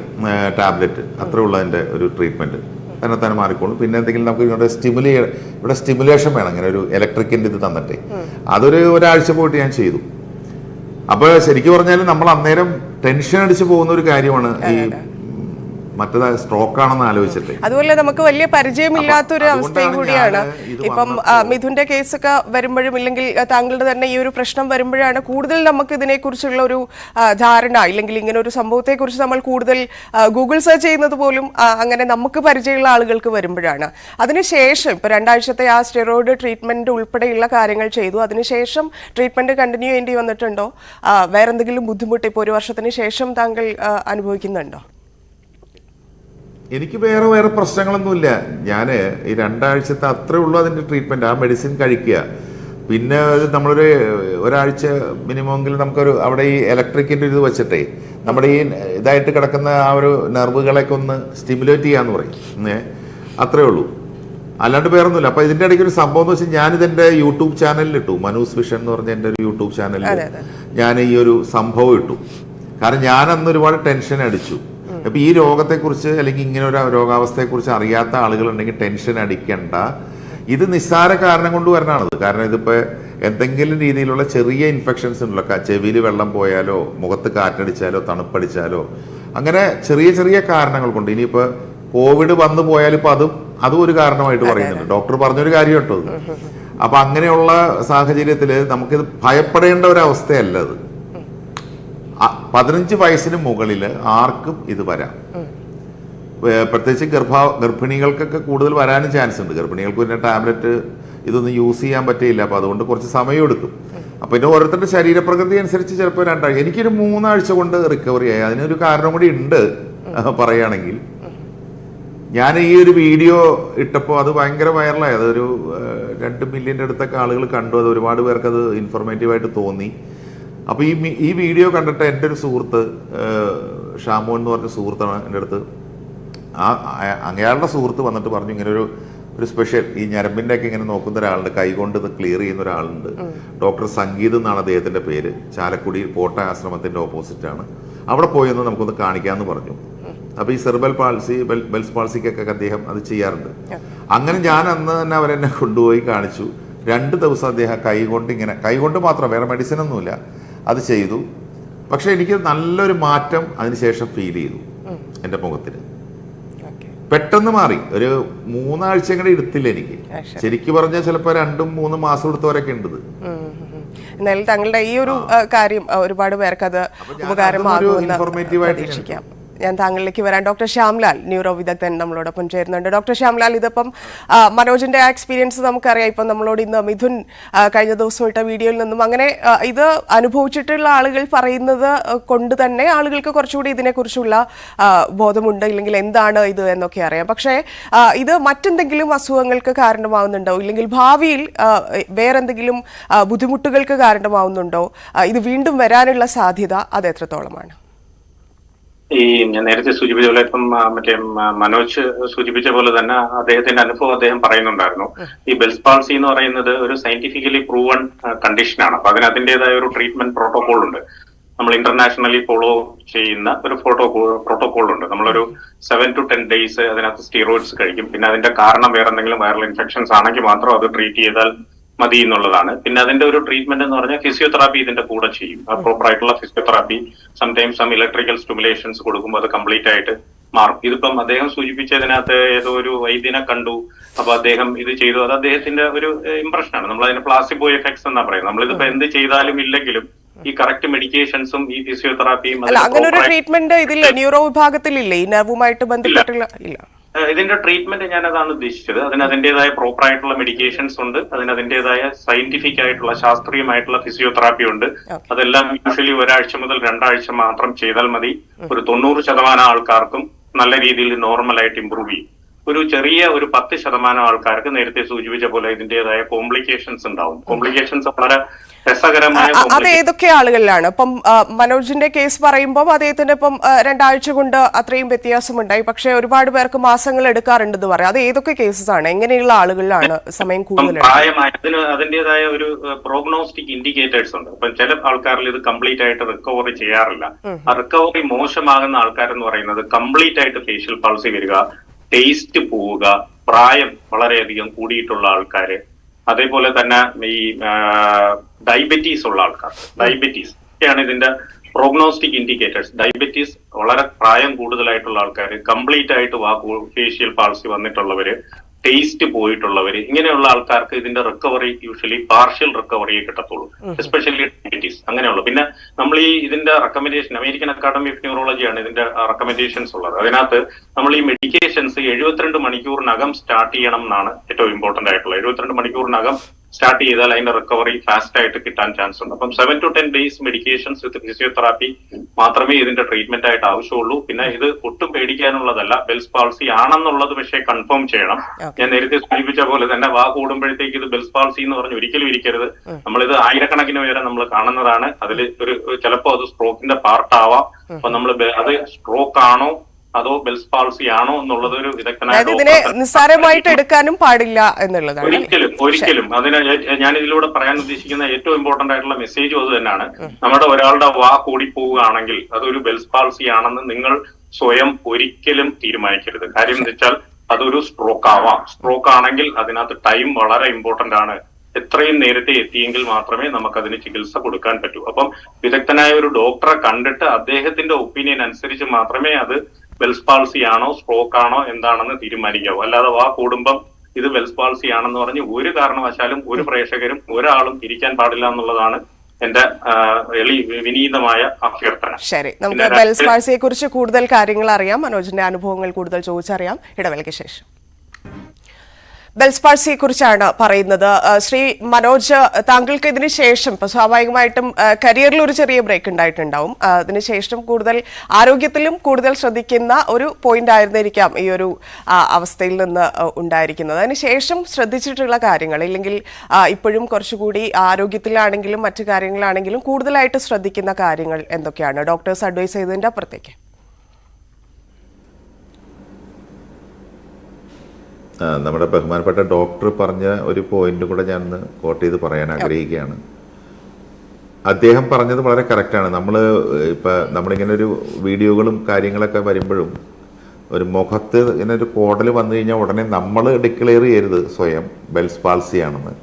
ടാബ്ലറ്റ് അത്രേ ഉള്ള അതിൻ്റെ ഒരു ട്രീറ്റ്മെൻറ്റ് തന്നെ മാറിക്കോളും. പിന്നെ എന്തെങ്കിലും നമുക്ക് ഇവിടെ സ്റ്റിമുലേഷൻ വേണം, ഇങ്ങനെ ഒരു ഇലക്ട്രിക്കിൻ്റെ ഇത് തന്നിട്ടേ, അതൊരു ഒരാഴ്ച പോയിട്ട് ഞാൻ ചെയ്തു. അപ്പോൾ ശരിക്കും പറഞ്ഞാൽ നമ്മൾ അന്നേരം ടെൻഷൻ അടിച്ച് പോകുന്ന ഒരു കാര്യമാണ് ഈ മറ്റേത് സ്ട്രോക്ക് ആണെന്ന് ആലോചിച്ചിട്ട്. അതുപോലെ നമുക്ക് വലിയ പരിചയമില്ലാത്തൊരു അവസ്ഥയും കൂടിയാണ്. ഇപ്പം മിഥുന്റെ കേസൊക്കെ വരുമ്പോഴും ഇല്ലെങ്കിൽ താങ്കളുടെ തന്നെ ഈ ഒരു പ്രശ്നം വരുമ്പോഴാണ് കൂടുതൽ നമുക്ക് ഇതിനെക്കുറിച്ചുള്ള ഒരു ധാരണ, ഇല്ലെങ്കിൽ ഇങ്ങനെ ഒരു സംഭവത്തെക്കുറിച്ച് നമ്മൾ കൂടുതൽ ഗൂഗിൾ സെർച്ച് ചെയ്യുന്നത് പോലും അങ്ങനെ നമുക്ക് പരിചയമുള്ള ആളുകൾക്ക് വരുമ്പോഴാണ്. അതിനുശേഷം ഇപ്പൊ 2 ആഴ്ചത്തെ ആ സ്റ്റെറോയിഡ് ട്രീറ്റ്മെന്റ് ഉൾപ്പെടെയുള്ള കാര്യങ്ങൾ ചെയ്തു, അതിനുശേഷം ട്രീറ്റ്മെന്റ് കണ്ടിന്യൂ ചെയ്യേണ്ടി വന്നിട്ടുണ്ടോ? വേറെന്തെങ്കിലും ബുദ്ധിമുട്ട് ഇപ്പോൾ 1 വർഷത്തിന് ശേഷം താങ്കൾ അനുഭവിക്കുന്നുണ്ടോ? എനിക്ക് വേറെ പ്രശ്നങ്ങളൊന്നുമില്ല. ഞാൻ ഈ 2 ആഴ്ചത്തെ അത്രേ ഉള്ളൂ അതിൻ്റെ ട്രീറ്റ്മെൻറ്റ്. ആ മെഡിസിൻ കഴിക്കുക, പിന്നെ നമ്മളൊരു ഒരാഴ്ച മിനിമമെങ്കിലും നമുക്കൊരു അവിടെ ഈ ഇലക്ട്രിക്കിൻ്റെ ഇത് വെച്ചിട്ടേ നമ്മുടെ ഈ ഇതായിട്ട് കിടക്കുന്ന ആ ഒരു നെർവുകളൊക്കെ ഒന്ന് സ്റ്റിമുലേറ്റ് ചെയ്യാന്ന് പറയും. അത്രേ ഉള്ളൂ, അല്ലാണ്ട് വേറൊന്നുമില്ല. അപ്പോൾ ഇതിൻ്റെ ഇടയ്ക്ക് ഒരു സംഭവം എന്ന് വെച്ചാൽ ഞാനിതെൻ്റെ യൂട്യൂബ് ചാനലിൽ ഇട്ടു. മനൂസ് വിഷൻ എന്ന് പറഞ്ഞ എൻ്റെ ഒരു യൂട്യൂബ് ചാനലിൽ ഞാൻ ഈ ഒരു സംഭവം ഇട്ടു. കാരണം ഞാൻ അന്ന് ഒരുപാട് ടെൻഷൻ അടിച്ചു. അപ്പം ഈ രോഗത്തെക്കുറിച്ച് അല്ലെങ്കിൽ ഇങ്ങനെ ഒരു രോഗാവസ്ഥയെക്കുറിച്ച് അറിയാത്ത ആളുകളുണ്ടെങ്കിൽ ടെൻഷൻ അടിക്കണ്ട. ഇത് നിസ്സാര കാരണം കൊണ്ട് വരണാണത്. കാരണം ഇതിപ്പോൾ എന്തെങ്കിലും രീതിയിലുള്ള ചെറിയ ഇൻഫെക്ഷൻസ് ഉണ്ടല്ലോ, ചെവിയിൽ വെള്ളം പോയാലോ മുഖത്ത് കാറ്റടിച്ചാലോ തണുപ്പടിച്ചാലോ അങ്ങനെ ചെറിയ കാരണങ്ങൾ കൊണ്ട്. ഇനിയിപ്പോൾ കോവിഡ് വന്നു പോയാൽ ഇപ്പോൾ അതും ഒരു കാരണമായിട്ട് പറയുന്നുണ്ട്. ഡോക്ടർ പറഞ്ഞൊരു കാര്യം കേട്ടോ. അപ്പം അങ്ങനെയുള്ള സാഹചര്യത്തിൽ നമുക്കിത് ഭയപ്പെടേണ്ട ഒരു അവസ്ഥയല്ല അത്. 15 വയസ്സിന് മുകളിൽ ആർക്കും ഇത് വരാം. പ്രത്യേകിച്ച് ഗർഭിണികൾക്കൊക്കെ കൂടുതൽ വരാനും ചാൻസ് ഉണ്ട്. ഗർഭിണികൾക്ക് പിന്നെ ടാബ്ലറ്റ് ഇതൊന്നും യൂസ് ചെയ്യാൻ പറ്റില്ല. അപ്പോൾ അതുകൊണ്ട് കുറച്ച് സമയം എടുക്കും. അപ്പോൾ പിന്നെ ഓരോരുത്തരുടെ ശരീരപ്രകൃതി അനുസരിച്ച് ചിലപ്പോൾ 2 ആഴ്ച, എനിക്കൊരു 3 ആഴ്ച കൊണ്ട് റിക്കവറി ആയി. അതിനൊരു കാരണം കൂടി ഉണ്ട് പറയുകയാണെങ്കിൽ. ഞാൻ ഈ ഒരു വീഡിയോ ഇട്ടപ്പോൾ അത് ഭയങ്കര വൈറലായി. അതൊരു 2 മില്യൻ്റെ അടുത്തൊക്കെ ആളുകൾ കണ്ടു. അത് ഒരുപാട് പേർക്ക് അത് ഇൻഫോർമേറ്റീവായിട്ട് തോന്നി. അപ്പോൾ ഈ വീഡിയോ കണ്ടിട്ട് എൻ്റെ ഒരു സുഹൃത്ത് ഷാമോൻ എന്ന് പറഞ്ഞ സുഹൃത്താണ് എൻ്റെ അടുത്ത്. അയാളുടെ സുഹൃത്ത് വന്നിട്ട് പറഞ്ഞു ഇങ്ങനെ ഒരു സ്പെഷ്യൽ ഈ ഞരമ്പിൻ്റെ ഒക്കെ ഇങ്ങനെ നോക്കുന്ന ഒരാളുണ്ട്, കൈകൊണ്ട് ഇത് ക്ലിയർ ചെയ്യുന്ന ഒരാളുണ്ട്. ഡോക്ടർ സംഗീത് എന്നാണ് അദ്ദേഹത്തിൻ്റെ പേര്. ചാലക്കുടി പോട്ട ആശ്രമത്തിൻ്റെ ഓപ്പോസിറ്റാണ്. അവിടെ പോയൊന്ന് നമുക്കൊന്ന് കാണിക്കാമെന്ന് പറഞ്ഞു. അപ്പോൾ ഈ സെർബൽ പാൾസി ബെൽസ് പാൾസിക്കൊക്കെ അദ്ദേഹം അത് ചെയ്യാറുണ്ട്. അങ്ങനെ ഞാൻ അന്ന് തന്നെ അവരെന്നെ കൊണ്ടുപോയി കാണിച്ചു. 2 ദിവസം അദ്ദേഹം കൈകൊണ്ട് മാത്രം, വേറെ മെഡിസിൻ ഒന്നുമില്ല, അത് ചെയ്തു. പക്ഷെ എനിക്ക് നല്ലൊരു മാറ്റം അതിനുശേഷം ഫീൽ ചെയ്തു എൻ്റെ മുഖത്തിന്. പെട്ടെന്ന് മാറി. ഒരു 3 ആഴ്ച കൂടെ എടുത്തില്ല എനിക്ക്. ശരിക്കും പറഞ്ഞാൽ ചിലപ്പോൾ 2-3 മാസം എടുത്തവരൊക്കെ ഉണ്ട്. എന്നാലും താങ്കളുടെ ഈ ഒരു കാര്യം ഒരുപാട് പേർക്ക് അത് ഉപകാരമാകുമെന്ന് പ്രതീക്ഷിക്കാം. ഞാൻ താങ്കളിലേക്ക് വരാം. ഡോക്ടർ ശ്യാംലാൽ, ന്യൂറോ വിദഗ്ധൻ, നമ്മളോടൊപ്പം ചേരുന്നുണ്ട്. ഡോക്ടർ ശ്യാംലാൽ, ഇതിപ്പം മനോജിന്റെ ആ എക്സ്പീരിയൻസ് നമുക്കറിയാം. ഇപ്പം നമ്മളോട് ഇന്ന് മിഥുൻ കഴിഞ്ഞ ദിവസം ഇട്ട വീഡിയോയിൽ നിന്നും അങ്ങനെ ഇത് അനുഭവിച്ചിട്ടുള്ള ആളുകൾ പറയുന്നത് കൊണ്ട് തന്നെ ആളുകൾക്ക് കുറച്ചുകൂടി ഇതിനെക്കുറിച്ചുള്ള ബോധമുണ്ട്, ഇല്ലെങ്കിൽ എന്താണ് ഇത് എന്നൊക്കെ അറിയാം. പക്ഷേ ഇത് മറ്റെന്തെങ്കിലും അസുഖങ്ങൾക്ക് കാരണമാവുന്നുണ്ടോ, ഇല്ലെങ്കിൽ ഭാവിയിൽ വേറെന്തെങ്കിലും ബുദ്ധിമുട്ടുകൾക്ക് കാരണമാവുന്നുണ്ടോ? ഇത് വീണ്ടും വരാനുള്ള സാധ്യത അത് എത്രത്തോളമാണ്? ഈ ഞാൻ നേരത്തെ സൂചിപ്പിച്ച പോലെ ഇപ്പം മറ്റേ മനോജ് സൂചിപ്പിച്ച പോലെ തന്നെ അദ്ദേഹത്തിന്റെ അനുഭവം അദ്ദേഹം പറയുന്നുണ്ടായിരുന്നു. ഈ ബെൽസ് പാൾസി എന്ന് പറയുന്നത് ഒരു സയന്റിഫിക്കലി പ്രൂവൺ കണ്ടീഷനാണ്. അപ്പൊ അതിന് അതിന്റേതായ ഒരു ട്രീറ്റ്മെന്റ് പ്രോട്ടോകോൾ ഉണ്ട്. നമ്മൾ ഇന്റർനാഷണലി ഫോളോ ചെയ്യുന്ന ഒരു പ്രോട്ടോകോൾ ഉണ്ട്. നമ്മളൊരു 7 to 10 ഡേയ്സ് അതിനകത്ത് സ്റ്റീറോയിഡ്സ് കഴിക്കും. പിന്നെ അതിന്റെ കാരണം വേറെ എന്തെങ്കിലും വൈറൽ ഇൻഫെക്ഷൻസ് ആണെങ്കിൽ മാത്രം അത് ട്രീറ്റ് ചെയ്താൽ മതി എന്നുള്ളതാണ്. പിന്നെ അതിന്റെ ഒരു ട്രീറ്റ്മെന്റ് എന്ന് പറഞ്ഞാൽ ഫിസിയോതെറാപ്പി ഇതിന്റെ കൂടെ ചെയ്യും. പ്രോപ്പർ ആയിട്ടുള്ള physiotherapy, sometimes some electrical stimulations കൊടുക്കുമ്പോൾ അത് കംപ്ലീറ്റ് ആയിട്ട് മാറും. ഇതിപ്പം അദ്ദേഹം സൂചിപ്പിച്ചതിനകത്ത് ഏതോ ഒരു വൈദ്യനെ കണ്ടു, അപ്പൊ അദ്ദേഹം ഇത് ചെയ്തു. അത് അദ്ദേഹത്തിന്റെ ഒരു ഇംപ്രഷനാണ്. നമ്മൾ അതിന് പ്ലാസിബോ എഫക്ട്സ് എന്നാ പറയുന്നത്. നമ്മളിതിപ്പോ എന്ത് ചെയ്താലും ഇല്ലെങ്കിലും ഈ കറക്റ്റ് മെഡിക്കേഷൻസും ഈ ഫിസിയോതെറാപ്പിയും അങ്ങനെ ഒരു ട്രീറ്റ്മെന്റ് ഇതിൽ ന്യൂറോ വിഭാഗത്തിലില്ലേ, ഈ നെർവുമായിട്ട് ബന്ധപ്പെട്ടുള്ള ഇല്ല. ഇതിന്റെ ട്രീറ്റ്മെന്റ് ഞാൻ അതാണ് ഉദ്ദേശിച്ചത്. അതിന് അതിന്റേതായ പ്രോപ്പർ ആയിട്ടുള്ള മെഡിക്കേഷൻസ് ഉണ്ട്. അതിന് അതിന്റേതായ സയന്റിഫിക് ആയിട്ടുള്ള ശാസ്ത്രീയമായിട്ടുള്ള ഫിസിയോതെറാപ്പി ഉണ്ട്. അതെല്ലാം യൂഷ്വലി 1 ആഴ്ച മുതൽ 2 ആഴ്ച മാത്രം ചെയ്താൽ മതി. ഒരു 90% ആൾക്കാർക്കും നല്ല രീതിയിൽ നോർമലായിട്ട് ഇമ്പ്രൂവ് ചെയ്യും. ഒരു ചെറിയ 10% ആൾക്കാർക്ക് നേരത്തെ സൂചിപ്പിച്ച പോലെ ഇതിന്റേതായ കോംപ്ലിക്കേഷൻസ് ഉണ്ടാവും. കോംപ്ലിക്കേഷൻസ് വളരെ രസകരമായ. അത് ഏതൊക്കെ ആളുകളിലാണ്? ഇപ്പം മനോജിന്റെ കേസ് പറയുമ്പോൾ അദ്ദേഹത്തിന്റെ ഇപ്പം 2 ആഴ്ച കൊണ്ട് അത്രയും വ്യത്യാസമുണ്ടായി, പക്ഷെ ഒരുപാട് പേർക്ക് മാസങ്ങൾ എടുക്കാറുണ്ടെന്ന് പറയാം. അത് ഏതൊക്കെ കേസസ് ആണ്, എങ്ങനെയുള്ള ആളുകളിലാണ് സമയം കൂടുതൽ? പ്രായമായതിന് അതിന്റേതായ ഒരു പ്രോഗ്നോസ്റ്റിക് ഇൻഡിക്കേറ്റേഴ്സ് ഉണ്ട്. അപ്പൊ ചില ആൾക്കാരിൽ ഇത് കംപ്ലീറ്റ് ആയിട്ട് റിക്കവറി ചെയ്യാറില്ല. ആ റിക്കവറി മോശമാകുന്ന ആൾക്കാരെന്ന് പറയുന്നത് കംപ്ലീറ്റ് ആയിട്ട് ഫേഷ്യൽ പൾസി വരിക, ടേസ്റ്റ് പോവുക, പ്രായം വളരെയധികം കൂടിയിട്ടുള്ള ആൾക്കാര്, അതേപോലെ തന്നെ ഈ ഡയബറ്റീസ് ഉള്ള ആൾക്കാർ, ഡയബറ്റീസ് ഒക്കെയാണ് ഇതിന്റെ പ്രോഗ്നോസ്റ്റിക് ഇൻഡിക്കേറ്റേഴ്സ്, ഡയബറ്റീസ്, വളരെ പ്രായം കൂടുതലായിട്ടുള്ള ആൾക്കാർ, കംപ്ലീറ്റ് ആയിട്ട് ഫേഷ്യൽ പാൾസി വന്നിട്ടുള്ളവര്, ടേസ്റ്റ് പോയിട്ടുള്ളവര്, ഇങ്ങനെയുള്ള ആൾക്കാർക്ക് ഇതിന്റെ റിക്കവറി യൂഷ്വലി പാർഷ്യൽ റിക്കവറിയെ കിട്ടത്തുള്ളൂ, എസ്പെഷ്യലി ഡയബറ്റീസ് അങ്ങനെയുള്ള. പിന്നെ നമ്മൾ ഇതിന്റെ റെക്കമെൻഡേഷൻ അമേരിക്കൻ അക്കാഡമി ഓഫ് ന്യൂറോളജിയാണ് ഇതിന്റെ റെക്കമെൻഡേഷൻസ് ഉള്ളത്. അതിനകത്ത് നമ്മൾ ഈ മെഡിക്കേഷൻസ് 72 മണിക്കൂറിനകം സ്റ്റാർട്ട് ചെയ്യണം എന്നാണ് ഏറ്റവും ഇമ്പോർട്ടന്റ് ആയിട്ടുള്ളത്. 72 മണിക്കൂറിനകം സ്റ്റാർട്ട് ചെയ്താൽ അതിന്റെ റിക്കവറി ഫാസ്റ്റ് ആയിട്ട് കിട്ടാൻ ചാൻസ് ഉണ്ട്. അപ്പം 7 to 10 days medications with physiotherapy മാത്രമേ ഇതിന്റെ ട്രീറ്റ്മെന്റ് ആയിട്ട് ആവശ്യമുള്ളൂ. പിന്നെ ഇത് ഒട്ടും പേടിക്കാനുള്ളതല്ല. ബെൽസ് പാൾസി ആണെന്നുള്ളത് പക്ഷേ കൺഫേം ചെയ്യണം. ഞാൻ നേരത്തെ സൂചിപ്പിച്ച പോലെ തന്നെ വാ കൂടുമ്പോഴത്തേക്ക് ഇത് ബെൽസ് പാൾസി എന്ന് പറഞ്ഞ് ഒരിക്കലും ഇരിക്കരുത്. നമ്മളിത് ആയിരക്കണക്കിന് വരെ നമ്മൾ കാണുന്നതാണ്. അതിൽ ചിലപ്പോൾ അത് സ്ട്രോക്കിന്റെ പാർട്ട് ആവാം. അപ്പൊ നമ്മൾ അത് സ്ട്രോക്ക് ആണോ അതോ ബെൽസ് പാൾസി ആണോ എന്നുള്ളത് ഒരു വിദഗ്ധനായ ഇതിനെ നിസ്സാരമായിട്ട് എടുക്കാനും പാടില്ല എന്നുള്ളതാണ്. ഒരിക്കലും അതിന് ഞാൻ ഇതിലൂടെ പറയാൻ ഉദ്ദേശിക്കുന്ന ഏറ്റവും ഇമ്പോർട്ടന്റ് ആയിട്ടുള്ള മെസ്സേജും അത് തന്നെയാണ്. നമ്മുടെ ഒരാളുടെ വാ കൂടിപ്പോവുകയാണെങ്കിൽ അതൊരു ബെൽസ് പാൾസി ആണെന്ന് നിങ്ങൾ സ്വയം ഒരിക്കലും തീരുമാനിക്കരുത്. കാര്യം എന്ന് വെച്ചാൽ അതൊരു സ്ട്രോക്ക് ആവാം. സ്ട്രോക്ക് ആണെങ്കിൽ അതിനകത്ത് ടൈം വളരെ ഇമ്പോർട്ടന്റ് ആണ്. എത്രയും നേരത്തെ എത്തിയെങ്കിൽ മാത്രമേ നമുക്കതിന് ചികിത്സ കൊടുക്കാൻ പറ്റൂ. അപ്പം വിദഗ്ധനായ ഒരു ഡോക്ടറെ കണ്ടിട്ട് അദ്ദേഹത്തിന്റെ ഒപ്പീനിയൻ അനുസരിച്ച് മാത്രമേ അത് ബെൽസ് പാൾസി ആണോ സ്ട്രോക്ക് ആണോ എന്താണെന്ന് തീരുമാനിക്കാവൂ. അല്ലാതെ വാ കൂടുമ്പം ഇത് ബെൽസ് പാൾസി ആണെന്ന് പറഞ്ഞ് ഒരു കാരണവശാലും ഒരു പ്രേക്ഷകരും ഒരാളും ഇരിക്കാൻ പാടില്ല എന്നുള്ളതാണ് എന്റെ വിനീതമായ അഭ്യർത്ഥന. ശരി, നമുക്ക് ബെൽസ് പാൾസിയെ കുറിച്ച് കൂടുതൽ കാര്യങ്ങൾ അറിയാം. മനോജിന്റെ അനുഭവങ്ങൾ കൂടുതൽ ചോദിച്ചറിയാം ഇടവേളയ്ക്ക് ശേഷം. ബെൽസ് പാൾസിയെ കുറിച്ചാണ് പറയുന്നത്. ശ്രീ മനോജ്, താങ്കൾക്ക് ഇതിന് ശേഷം ഇപ്പൊ സ്വാഭാവികമായിട്ടും കരിയറിൽ ഒരു ചെറിയ ബ്രേക്ക് ഉണ്ടായിട്ടുണ്ടാവും. അതിനുശേഷം കൂടുതൽ ആരോഗ്യത്തിലും കൂടുതൽ ശ്രദ്ധിക്കുന്ന ഒരു പോയിന്റ് ആയിരുന്നിരിക്കാം ഈ ഒരു അവസ്ഥയിൽ നിന്ന് ഉണ്ടായിരിക്കുന്നത്. അതിനുശേഷം ശ്രദ്ധിച്ചിട്ടുള്ള കാര്യങ്ങൾ, ഇല്ലെങ്കിൽ ഇപ്പോഴും കുറച്ചുകൂടി ആരോഗ്യത്തിലാണെങ്കിലും മറ്റു കാര്യങ്ങളാണെങ്കിലും കൂടുതലായിട്ട് ശ്രദ്ധിക്കുന്ന കാര്യങ്ങൾ എന്തൊക്കെയാണ് ഡോക്ടേഴ്സ് അഡ്വൈസ് ചെയ്തതിന്റെ അപ്പുറത്തേക്ക്? നമ്മുടെ ബഹുമാനപ്പെട്ട ഡോക്ടർ പറഞ്ഞ ഒരു പോയിന്റ് കൂടെ ഞാൻ കോട്ട് ചെയ്ത് പറയാൻ ആഗ്രഹിക്കുകയാണ്. അദ്ദേഹം പറഞ്ഞത് വളരെ കറക്റ്റാണ്. നമ്മളിങ്ങനെ ഒരു വീഡിയോകളും കാര്യങ്ങളൊക്കെ വരുമ്പോഴും ഒരു മുഖത്ത് ഇങ്ങനെ ഒരു കോടൽ വന്നു കഴിഞ്ഞാൽ ഉടനെ നമ്മൾ ഡിക്ലെയർ ചെയ്യരുത് സ്വയം ബെൽസ് പാൾസി ആണെന്ന്.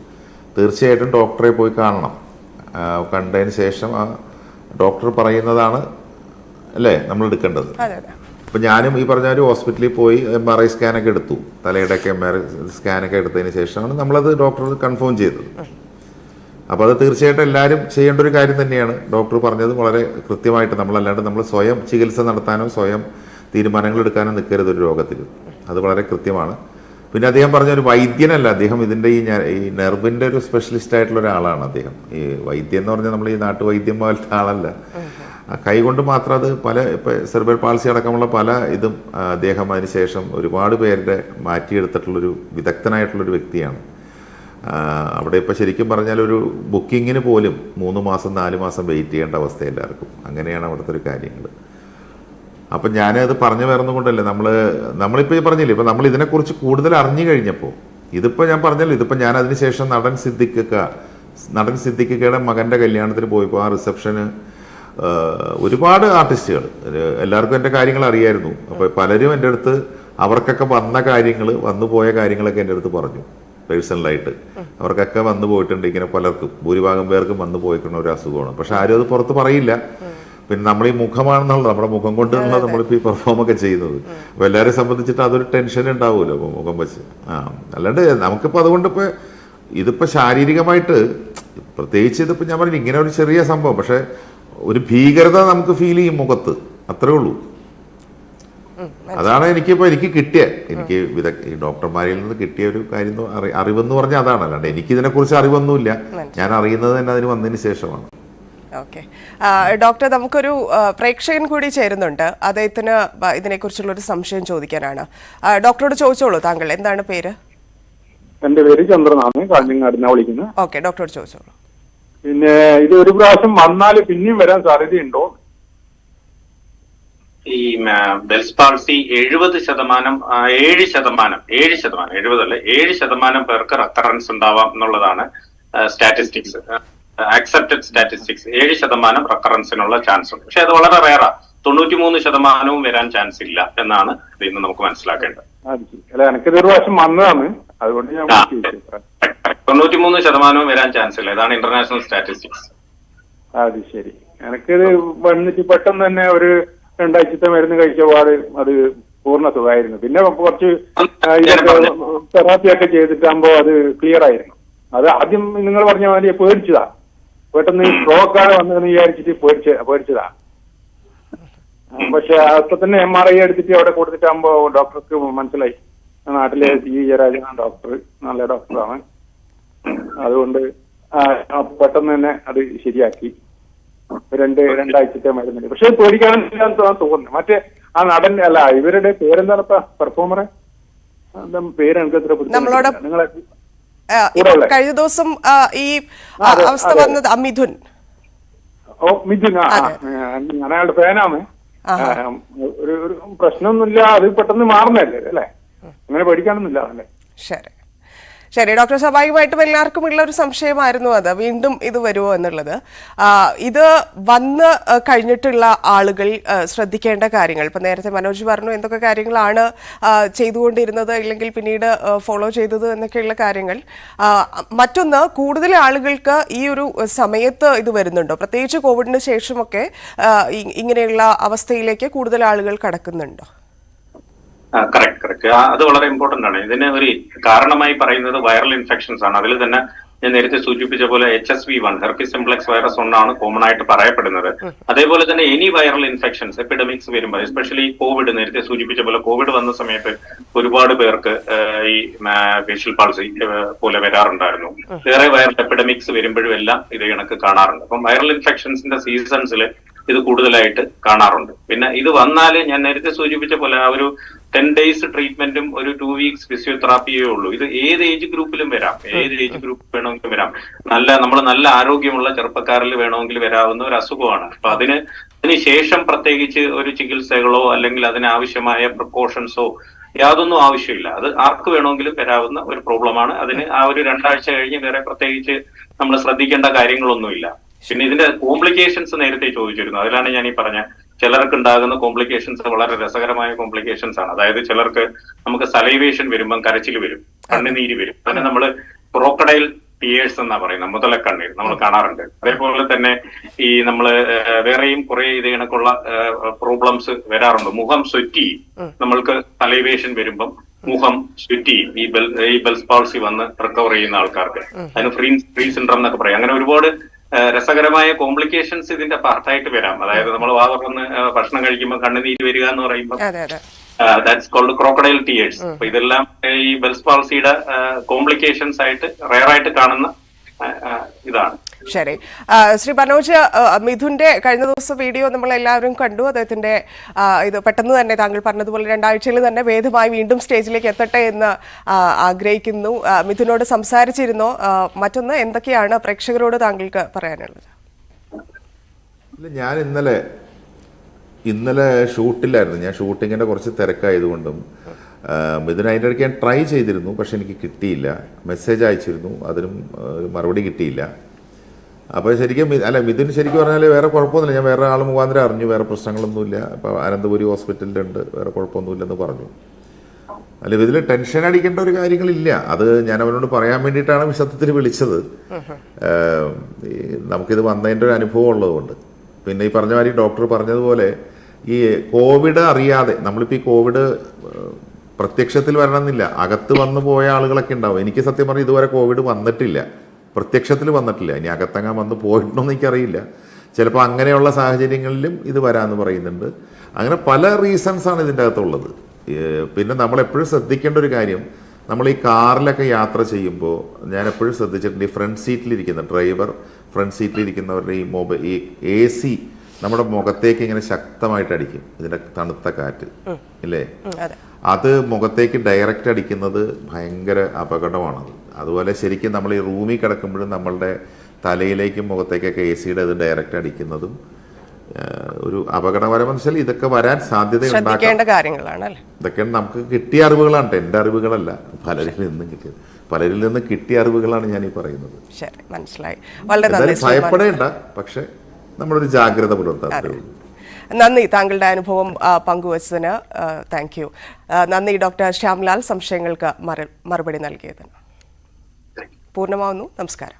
തീർച്ചയായിട്ടും ഡോക്ടറെ പോയി കാണണം. കണ്ടതിന് ശേഷം ആ ഡോക്ടർ പറയുന്നതാണ് അല്ലേ നമ്മൾ എടുക്കേണ്ടത്. അപ്പം ഞാനും ഈ പറഞ്ഞ ഒരു ഹോസ്പിറ്റലിൽ പോയി MRI സ്കാനൊക്കെ എടുത്തു. തലയുടെയൊക്കെ MRI സ്കാനൊക്കെ എടുത്തതിന് ശേഷമാണ് നമ്മളത് ഡോക്ടർ കൺഫേം ചെയ്തത്. അപ്പോൾ അത് തീർച്ചയായിട്ടും എല്ലാവരും ചെയ്യേണ്ട ഒരു കാര്യം തന്നെയാണ്. ഡോക്ടർ പറഞ്ഞത് വളരെ കൃത്യമായിട്ട്. നമ്മളല്ലാണ്ട് നമ്മൾ സ്വയം ചികിത്സ നടത്താനോ സ്വയം തീരുമാനങ്ങൾ എടുക്കാനോ നിൽക്കരുത് ഒരു രോഗത്തിൽ. അത് വളരെ കൃത്യമാണ്. പിന്നെ അദ്ദേഹം പറഞ്ഞ ഒരു വൈദ്യനല്ല, അദ്ദേഹം ഇതിൻ്റെ ഈ നെർവിൻ്റെ ഒരു സ്പെഷ്യലിസ്റ്റ് ആയിട്ടുള്ള ഒരാളാണ് അദ്ദേഹം. ഈ വൈദ്യം എന്ന് പറഞ്ഞാൽ നമ്മൾ ഈ നാട്ടുവൈദ്യം പോലത്തെ ആളല്ല. കൈകൊണ്ട് മാത്രം അത് ഇപ്പം സെറിബ്രൽ പാൾസി അടക്കമുള്ള പല ഇതും അദ്ദേഹം അതിനുശേഷം ഒരുപാട് പേരുടെ മാറ്റിയെടുത്തിട്ടുള്ളൊരു വിദഗ്ധനായിട്ടുള്ളൊരു വ്യക്തിയാണ്. അവിടെ ഇപ്പം ശരിക്കും പറഞ്ഞാൽ ഒരു ബുക്കിങ്ങിന് പോലും 3 മാസം 4 മാസം വെയിറ്റ് ചെയ്യേണ്ട അവസ്ഥ എല്ലാവർക്കും. അങ്ങനെയാണ് അവിടുത്തെ ഒരു കാര്യങ്ങൾ. അപ്പം ഞാനത് പറഞ്ഞു വരുന്നതുകൊണ്ടല്ലേ നമ്മളിപ്പോൾ ഈ പറഞ്ഞില്ലേ, ഇപ്പം നമ്മൾ ഇതിനെക്കുറിച്ച് കൂടുതൽ അറിഞ്ഞു കഴിഞ്ഞപ്പോൾ ഇതിപ്പോൾ ഞാൻ പറഞ്ഞല്ലോ, ഇതിപ്പോൾ ഞാൻ അതിനുശേഷം നടൻ സിദ്ദിഖയുടെ മകൻ്റെ കല്യാണത്തിന് പോയപ്പോൾ ആ റിസപ്ഷന് ഒരുപാട് ആർട്ടിസ്റ്റുകൾ, എല്ലാവർക്കും എൻ്റെ കാര്യങ്ങൾ അറിയായിരുന്നു. അപ്പോൾ പലരും എൻ്റെ അടുത്ത് അവർക്കൊക്കെ വന്നു പോയ കാര്യങ്ങളൊക്കെ എൻ്റെ അടുത്ത് പറഞ്ഞു പേഴ്സണലായിട്ട്. അവർക്കൊക്കെ വന്നു പോയിട്ടുണ്ട്. ഇങ്ങനെ പലർക്കും ഭൂരിഭാഗം പേർക്കും വന്നു പോയിക്കുന്ന ഒരു അസുഖമാണ്. പക്ഷെ ആരും അത് പുറത്ത് പറയില്ല. പിന്നെ നമ്മൾ ഈ മുഖമാണെന്നുള്ളത്, നമ്മുടെ മുഖം കൊണ്ടുള്ള നമ്മളിപ്പോൾ ഈ പെർഫോം ഒക്കെ ചെയ്യുന്നത്. അപ്പോൾ എല്ലാവരെയും സംബന്ധിച്ചിട്ട് അതൊരു ടെൻഷൻ ഉണ്ടാവുമല്ലോ അപ്പോൾ മുഖം വെച്ച്. അല്ലാണ്ട് നമുക്കിപ്പോൾ അതുകൊണ്ട് ഇതിപ്പോൾ ശാരീരികമായിട്ട് പ്രത്യേകിച്ച് ഇതിപ്പോൾ ഞാൻ പറഞ്ഞു ഇങ്ങനെ ഒരു ചെറിയ സംഭവം, പക്ഷേ ഒരു ഭീകരത നമുക്ക് ഫീൽ ചെയ്യും മുഖത്ത്, അത്രേ ഉള്ളൂ. അതാണ് എനിക്ക് കിട്ടിയ ഈ ഡോക്ടർമാരിൽ നിന്ന് കിട്ടിയ ഒരു കാര്യം അറിവെന്ന് പറഞ്ഞാൽ അതാണ്. അല്ലാണ്ട് എനിക്കിതിനെക്കുറിച്ച് അറിവൊന്നുമില്ല. ഞാൻ അറിയുന്നത് തന്നെ അതിന് വന്നതിന് ശേഷമാണ്. ഓക്കെ ഡോക്ടർ, നമുക്കൊരു പ്രേക്ഷകൻ കൂടി ചേരുന്നുണ്ട്. അദ്ദേഹത്തിന് ഇതിനെക്കുറിച്ചുള്ളൊരു സംശയം ചോദിക്കാനാണ്. ഡോക്ടറോട് ചോദിച്ചോളൂ. താങ്കൾ എന്താണ് പേര്? എന്റെ പേര് ചന്ദ്രനാണ്, കാഞ്ഞങ്ങാടിനാണ് വിളിക്കുന്നത്. ഓക്കെ, ഡോക്ടറോട് ചോദിച്ചോളൂ. പിന്നെ ഇത് ഒരു പ്രാവശ്യം വന്നാൽ പിന്നെയും വരാൻ സാധ്യതയുണ്ടോ? ഈ ബെൽസ് പാൾസി 70% 7% പേർക്ക് റെക്കറൻസ് ഉണ്ടാവാം എന്നുള്ളതാണ് സ്റ്റാറ്റിസ്റ്റിക്സ്, അക്സെപ്റ്റഡ് സ്റ്റാറ്റിസ്റ്റിക്സ്. 7% റെക്കറൻസിനുള്ള ചാൻസ് ഉണ്ട്. പക്ഷെ അത് വളരെ റേറാ. 93% വരാൻ ചാൻസ് ഇല്ല എന്നാണ് ഇന്ന് നമുക്ക് മനസ്സിലാക്കേണ്ടത്. അല്ല, എനിക്കിത് ഒരു പ്രാവശ്യം വന്നതാണ്, അതുകൊണ്ട് ഞാൻ 93% വരാൻ ചാൻസ് ഇല്ല. ഇതാണ് ഇന്റർനാഷണൽ സ്റ്റാറ്റിസ്റ്റിക്സ്. അത് ശരി. എനിക്കിത് വന്നിട്ട് പെട്ടെന്ന് തന്നെ ഒരു 2 ആഴ്ചത്തെ മരുന്ന് കഴിച്ച പാട് അത് പൂർണ്ണ സുഖമായിരുന്നു. പിന്നെ കുറച്ച് തെറാപ്പിയൊക്കെ ചെയ്തിട്ടാകുമ്പോ അത് ക്ലിയർ ആയിരുന്നു. അത് ആദ്യം നിങ്ങൾ പറഞ്ഞ മാതിരി പേടിച്ചതാ, പെട്ടെന്ന് സ്ട്രോക്കാണ് വന്നതെന്ന് വിചാരിച്ചിട്ട് പേടിച്ചതാ. പക്ഷെ അപ്പൊ തന്നെ MRI എടുത്തിട്ട് അവിടെ കൊടുത്തിട്ടാകുമ്പോ ഡോക്ടർക്ക് മനസ്സിലായി നാട്ടിലെ CV ജയരാജൻ ഡോക്ടർ നല്ല ഡോക്ടറാണ്. അതുകൊണ്ട് പെട്ടെന്ന് തന്നെ അത് ശരിയാക്കി. 2 ആഴ്ചത്തെ മരുന്നില്ല. പക്ഷെ പേടിക്കാനില്ലാന്ന് തോന്നുന്നു. മറ്റേ ആ നടൻ അല്ല, ഇവരുടെ പേരെന്താണ് പെർഫോമറെ പേര് എനിക്ക് എത്ര നിങ്ങളെ കഴിഞ്ഞ ദിവസം ഈ അവസ്ഥ വന്നത് മിഥുൻ. മിഥുൻ, ഞാൻ അയാളുടെ ഫാനാണ്. ഒരു പ്രശ്നമൊന്നുമില്ല, അത് പെട്ടെന്ന് മാറുന്നല്ലേ അല്ലേ, അങ്ങനെ പേടിക്കാനൊന്നുമില്ല അല്ലേ. ശരി ശരി ഡോക്ടർ, സ്വാഭാവികമായിട്ടും എല്ലാവർക്കും ഉള്ള ഒരു സംശയമായിരുന്നു അത്, വീണ്ടും ഇത് വരുമോ എന്നുള്ളത്. ഇത് വന്ന് കഴിഞ്ഞിട്ടുള്ള ആളുകൾ ശ്രദ്ധിക്കേണ്ട കാര്യങ്ങൾ, ഇപ്പം നേരത്തെ മനോജ് പറഞ്ഞു എന്തൊക്കെ കാര്യങ്ങളാണ് ചെയ്തുകൊണ്ടിരുന്നത് അല്ലെങ്കിൽ പിന്നീട് ഫോളോ ചെയ്തത് എന്നൊക്കെയുള്ള കാര്യങ്ങൾ. മറ്റൊന്ന്, കൂടുതൽ ആളുകൾക്ക് ഈ ഒരു സമയത്ത് ഇത് വരുന്നുണ്ടോ, പ്രത്യേകിച്ച് കോവിഡിന് ശേഷമൊക്കെ ഇങ്ങനെയുള്ള അവസ്ഥയിലേക്ക് കൂടുതൽ ആളുകൾ കടക്കുന്നുണ്ടോ? കറക്റ്റ്. അത് വളരെ ഇമ്പോർട്ടന്റ് ആണ്. ഇതിന് ഒരു കാരണമായി പറയുന്നത് വൈറൽ ഇൻഫെക്ഷൻസ് ആണ്. അതിൽ തന്നെ ഞാൻ നേരത്തെ സൂചിപ്പിച്ച പോലെ HSV1 ഹെർപ്പിസ് സിംപ്ലെക്സ് വൈറസ് ആണ് കോമൺ ആയിട്ട് പറയപ്പെടുന്നത്. അതേപോലെ തന്നെ എനി വൈറൽ ഇൻഫെക്ഷൻസ് എപ്പിഡമിക്സ് വരുമ്പോൾ, എസ്പെഷ്യലി കോവിഡ്, നേരത്തെ സൂചിപ്പിച്ച പോലെ കോവിഡ് വന്ന സമയത്ത് ഒരുപാട് പേർക്ക് ഈ ഫേഷ്യൽ പാൾസി പോലെ വരാറുണ്ടായിരുന്നു. വേറെ വൈറൽ എപ്പിഡമിക്സ് വരുമ്പോഴും എല്ലാം ഇത് കണക്ക് കാണാറുണ്ട്. അപ്പം വൈറൽ ഇൻഫെക്ഷൻസിന്റെ സീസൺസിൽ ഇത് കൂടുതലായിട്ട് കാണാറുണ്ട്. പിന്നെ ഇത് വന്നാല് ഞാൻ നേരത്തെ സൂചിപ്പിച്ച പോലെ ആ ഒരു 10 days ട്രീറ്റ്മെന്റും ഒരു 2 weeks ഫിസിയോതെറാപ്പിയേ ഉള്ളൂ. ഇത് ഏത് ഏജ് ഗ്രൂപ്പിലും വരാം, ഏത് ഏജ് ഗ്രൂപ്പ് വേണമെങ്കിലും വരാം. നമ്മൾ നല്ല ആരോഗ്യമുള്ള ചെറുപ്പക്കാരിൽ വേണമെങ്കിൽ വരാവുന്ന ഒരു അസുഖമാണ്. അപ്പൊ അതിന് ശേഷം പ്രത്യേകിച്ച് ഒരു ചികിത്സകളോ അല്ലെങ്കിൽ അതിനാവശ്യമായ പ്രിക്കോഷൻസോ യാതൊന്നും ആവശ്യമില്ല. അത് ആർക്ക് വേണമെങ്കിലും വരാവുന്ന ഒരു പ്രോബ്ലമാണ്. അതിന് ആ ഒരു 2 ആഴ്ച കഴിഞ്ഞ് വേറെ പ്രത്യേകിച്ച് നമ്മൾ ശ്രദ്ധിക്കേണ്ട കാര്യങ്ങളൊന്നുമില്ല. പിന്നെ ഇതിന്റെ കോംപ്ലിക്കേഷൻസ് നേരത്തെ ചോദിച്ചിരുന്നു. അതിലാണ് ഞാൻ ഈ പറഞ്ഞ ചിലർക്ക് ഉണ്ടാകുന്ന കോംപ്ലിക്കേഷൻസ് വളരെ രസകരമായ കോംപ്ലിക്കേഷൻസ് ആണ്. അതായത് ചിലർക്ക് നമുക്ക് സലൈവേഷൻ വരുമ്പം കരച്ചിൽ വരും, കണ്ണുനീര് വരും. അതിന് നമ്മൾ ക്രോക്കഡൈൽ ടിയേഴ്സ് എന്നാ പറയുന്നത്, മുതലക്കണ്ണീർ നമ്മൾ കാണാറുണ്ട്. അതേപോലെ തന്നെ ഈ നമ്മള് വേറെയും കുറെ ഇത് കണക്കുള്ള പ്രോബ്ലംസ് വരാറുണ്ട്. മുഖം സ്വെറ്റി, നമ്മൾക്ക് സലൈവേഷൻ വരുമ്പം മുഖം സ്വെറ്റി, ഈ ബെൽസ് പാൾസി വന്ന് റിക്കവർ ചെയ്യുന്ന ആൾക്കാർക്ക് അതിന് ഫ്രീ സിൻഡ്രം എന്നൊക്കെ പറയും. അങ്ങനെ ഒരുപാട് രസകരമായ കോംപ്ലിക്കേഷൻസ് ഇതിന്റെ പാർട്ടായിട്ട് വരാം. അതായത് നമ്മൾ വാ തുറന്ന് ഭക്ഷണം കഴിക്കുമ്പോൾ കണ്ണുനീര് വരിക എന്ന് പറയുമ്പോൾ ദാറ്റ്സ് കോൾഡ് ക്രോക്കഡൈൽ ടിയേഴ്സ്. അപ്പൊ ഇതെല്ലാം ഈ ബെൽസ് പാൾസിയുടെ കോംപ്ലിക്കേഷൻസ് ആയിട്ട് റെയറായിട്ട് കാണുന്ന ഇതാണ്. ശരി, ശ്രീ മനോജ്, മിഥുന്റെ കഴിഞ്ഞ ദിവസം വീഡിയോ നമ്മൾ എല്ലാവരും കണ്ടു. അദ്ദേഹത്തിന്റെ ഇത് പെട്ടെന്ന് തന്നെ താങ്കൾ പറഞ്ഞതുപോലെ 2 ആഴ്ചയിൽ തന്നെ ഭേദമായി വീണ്ടും സ്റ്റേജിലേക്ക് എത്തട്ടെ എന്ന് ആഗ്രഹിക്കുന്നു. മിഥുനോട് സംസാരിച്ചിരുന്നോ? മറ്റൊന്ന്, എന്തൊക്കെയാണ് പ്രേക്ഷകരോട് താങ്കൾക്ക് പറയാനുള്ളത്? ഞാൻ ഇന്നലെ ഷൂട്ടിലായിരുന്നു. ഞാൻ ഷൂട്ടിങ്ങിന്റെ കുറച്ച് തിരക്കായതുകൊണ്ടും മിഥുൻ അതിൻ്റെ ഇടയ്ക്ക് ഞാൻ ട്രൈ ചെയ്തിരുന്നു, പക്ഷെ എനിക്ക് കിട്ടിയില്ല. മെസ്സേജ് അയച്ചിരുന്നു, അതിനും മറുപടി കിട്ടിയില്ല. അപ്പോൾ ശരിക്കും മിഥുൻ ശരിക്കും പറഞ്ഞാൽ വേറെ കുഴപ്പമൊന്നുമില്ല. ഞാൻ വേറെ ആൾ മുഖാന്തരം അറിഞ്ഞു, വേറെ പ്രശ്നങ്ങളൊന്നുമില്ല. ഇപ്പോൾ അനന്തപുരി ഹോസ്പിറ്റലിലുണ്ട്, വേറെ കുഴപ്പമൊന്നുമില്ലെന്ന് പറഞ്ഞു. ഇതിൽ ടെൻഷൻ അടിക്കേണ്ട ഒരു കാര്യങ്ങളില്ല. അത് ഞാൻ അവനോട് പറയാൻ വേണ്ടിയിട്ടാണ് സത്യത്തിൽ വിളിച്ചത്. നമുക്കിത് വന്നതിൻ്റെ ഒരു അനുഭവം ഉള്ളതുകൊണ്ട്. പിന്നെ ഈ പറഞ്ഞ മാതിരി ഡോക്ടർ പറഞ്ഞതുപോലെ ഈ കോവിഡ് അറിയാതെ, നമ്മളിപ്പോൾ ഈ കോവിഡ് പ്രത്യക്ഷത്തിൽ വരണമെന്നില്ല, അകത്ത് വന്നു പോയ ആളുകളൊക്കെ ഉണ്ടാവും. എനിക്ക് സത്യം പറഞ്ഞാൽ ഇതുവരെ കോവിഡ് വന്നിട്ടില്ല, പ്രത്യക്ഷത്തിൽ വന്നിട്ടില്ല. ഇനി അകത്തങ്ങാൻ വന്ന് പോയിട്ടുണ്ടോ എന്ന് എനിക്കറിയില്ല. ചിലപ്പോൾ അങ്ങനെയുള്ള സാഹചര്യങ്ങളിലും ഇത് വരാമെന്ന് പറയുന്നുണ്ട്. അങ്ങനെ പല റീസൺസാണ് ഇതിൻ്റെ അകത്തുള്ളത്. പിന്നെ നമ്മളെപ്പോഴും ശ്രദ്ധിക്കേണ്ട ഒരു കാര്യം, നമ്മൾ ഈ കാറിലൊക്കെ യാത്ര ചെയ്യുമ്പോൾ ഞാൻ എപ്പോഴും ശ്രദ്ധിച്ചിട്ടുണ്ട്, ഈ ഫ്രണ്ട് സീറ്റിലിരിക്കുന്ന ഡ്രൈവർ, ഫ്രണ്ട് സീറ്റിലിരിക്കുന്നവരുടെ ഈ AC നമ്മുടെ മുഖത്തേക്ക് ഇങ്ങനെ ശക്തമായിട്ട് അടിക്കും. ഇതിൻ്റെ തണുത്ത കാറ്റ് ഇല്ലേ, അത് മുഖത്തേക്ക് ഡയറക്റ്റ് അടിക്കുന്നത് ഭയങ്കര അപകടമാണത്. അതുപോലെ ശരിക്കും നമ്മൾ ഈ റൂമിൽ കിടക്കുമ്പോഴും നമ്മളുടെ തലയിലേക്കും മുഖത്തേക്കൊക്കെ AC-യുടെ ഇത് ഡയറക്റ്റ് അടിക്കുന്നതും ഒരു അപകടകരമെന്ന് വെച്ചാൽ ഇതൊക്കെ വരാൻ സാധ്യത കാര്യങ്ങളാണ്. ഇതൊക്കെ നമുക്ക് കിട്ടിയ അറിവുകളാണ്, എൻ്റെ അറിവുകളല്ല, പലരിൽ നിന്ന് കിട്ടിയ അറിവുകളാണ് ഞാൻ ഈ പറയുന്നത്. മനസ്സിലായി. ഭയപ്പെടേണ്ട, പക്ഷെ നമ്മളൊരു ജാഗ്രത പുലർത്താൻ. നന്ദി താങ്കളുടെ അനുഭവം പങ്കുവച്ചതിന്. Thank you. നന്ദി ഡോക്ടർ ശ്യാംലാൽ, സംശയങ്ങൾക്ക് മറുപടി നൽകിയതിന്. പൂർണ്ണമാവുന്നു. നമസ്കാരം.